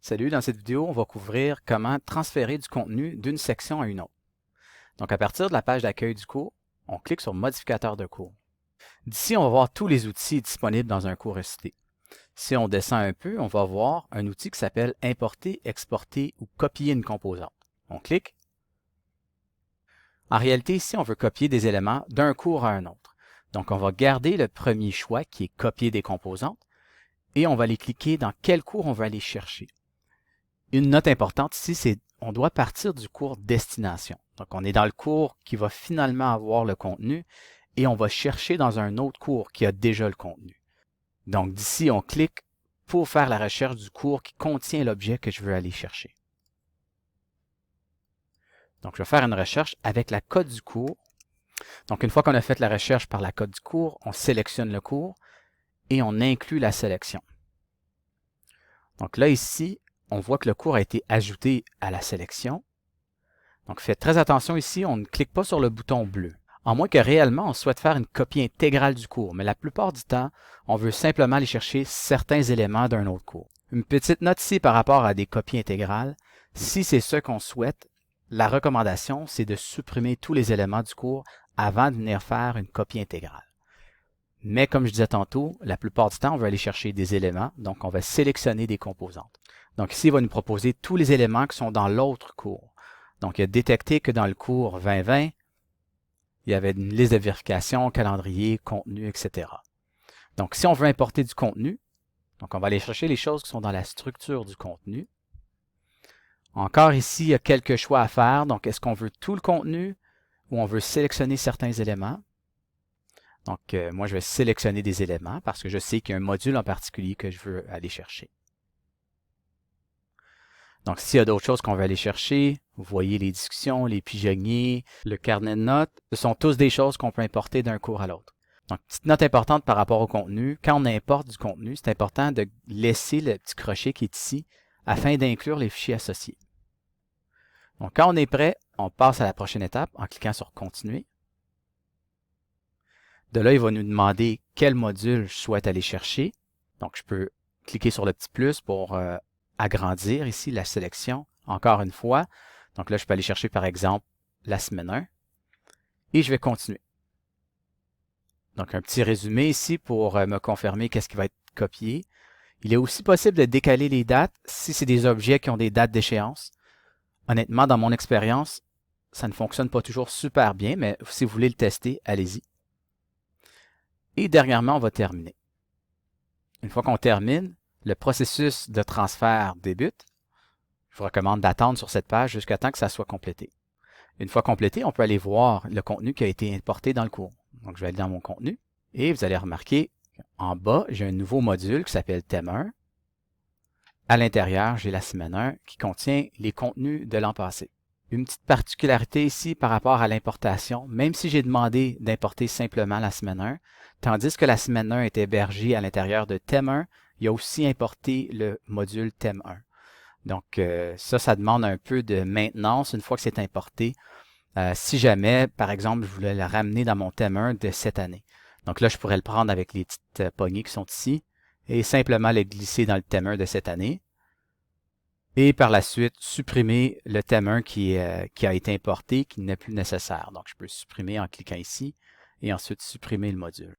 Salut, dans cette vidéo, on va couvrir comment transférer du contenu d'une section à une autre. Donc, à partir de la page d'accueil du cours, on clique sur Modificateur de cours. D'ici, on va voir tous les outils disponibles dans un cours SCT. Si on descend un peu, on va voir un outil qui s'appelle Importer, exporter ou copier une composante. On clique. En réalité, ici, on veut copier des éléments d'un cours à un autre. Donc, on va garder le premier choix qui est copier des composantes et on va aller cliquer dans quel cours on veut aller chercher. Une note importante ici, c'est on doit partir du cours destination. Donc, on est dans le cours qui va finalement avoir le contenu et on va chercher dans un autre cours qui a déjà le contenu. Donc, d'ici, on clique pour faire la recherche du cours qui contient l'objet que je veux aller chercher. Donc, je vais faire une recherche avec la code du cours. Donc, une fois qu'on a fait la recherche par la code du cours, on sélectionne le cours et on inclut la sélection. Donc là, ici, on voit que le cours a été ajouté à la sélection. Donc, faites très attention ici, on ne clique pas sur le bouton bleu. En moins que réellement, on souhaite faire une copie intégrale du cours, mais la plupart du temps, on veut simplement aller chercher certains éléments d'un autre cours. Une petite note ici par rapport à des copies intégrales. Si c'est ce qu'on souhaite, la recommandation, c'est de supprimer tous les éléments du cours avant de venir faire une copie intégrale. Mais comme je disais tantôt, la plupart du temps, on veut aller chercher des éléments, donc on va sélectionner des composantes. Donc ici, il va nous proposer tous les éléments qui sont dans l'autre cours. Donc, il a détecté que dans le cours 2020, il y avait une liste de vérification, calendrier, contenu, etc. Donc, si on veut importer du contenu, donc on va aller chercher les choses qui sont dans la structure du contenu. Encore ici, il y a quelques choix à faire. Donc, est-ce qu'on veut tout le contenu ou on veut sélectionner certains éléments? Donc, moi, je vais sélectionner des éléments parce que je sais qu'il y a un module en particulier que je veux aller chercher. Donc, s'il y a d'autres choses qu'on veut aller chercher, vous voyez les discussions, les pigeonniers, le carnet de notes, ce sont tous des choses qu'on peut importer d'un cours à l'autre. Donc, petite note importante par rapport au contenu, quand on importe du contenu, c'est important de laisser le petit crochet qui est ici afin d'inclure les fichiers associés. Donc, quand on est prêt, on passe à la prochaine étape en cliquant sur Continuer. De là, il va nous demander quel module je souhaite aller chercher. Donc, je peux cliquer sur le petit plus pour agrandir ici la sélection, encore une fois. Donc là, je peux aller chercher, par exemple, la semaine 1 et je vais continuer. Donc, un petit résumé ici pour me confirmer qu'est-ce qui va être copié. Il est aussi possible de décaler les dates si c'est des objets qui ont des dates d'échéance. Honnêtement, dans mon expérience, ça ne fonctionne pas toujours super bien, mais si vous voulez le tester, allez-y. Et dernièrement, on va terminer. Une fois qu'on termine, le processus de transfert débute. Je vous recommande d'attendre sur cette page jusqu'à temps que ça soit complété. Une fois complété, on peut aller voir le contenu qui a été importé dans le cours. Donc, je vais aller dans mon contenu et vous allez remarquer en bas, j'ai un nouveau module qui s'appelle Thème 1. À l'intérieur, j'ai la semaine 1 qui contient les contenus de l'an passé. Une petite particularité ici par rapport à l'importation, même si j'ai demandé d'importer simplement la semaine 1, tandis que la semaine 1 est hébergée à l'intérieur de Thème 1, il y a aussi importé le module Thème 1. Donc, ça demande un peu de maintenance une fois que c'est importé. Si jamais, par exemple, je voulais le ramener dans mon thème 1 de cette année. Donc là, je pourrais le prendre avec les petites poignées qui sont ici et simplement le glisser dans le thème 1 de cette année. Et par la suite, supprimer le thème 1 qui a été importé, qui n'est plus nécessaire. Donc, je peux supprimer en cliquant ici et ensuite supprimer le module.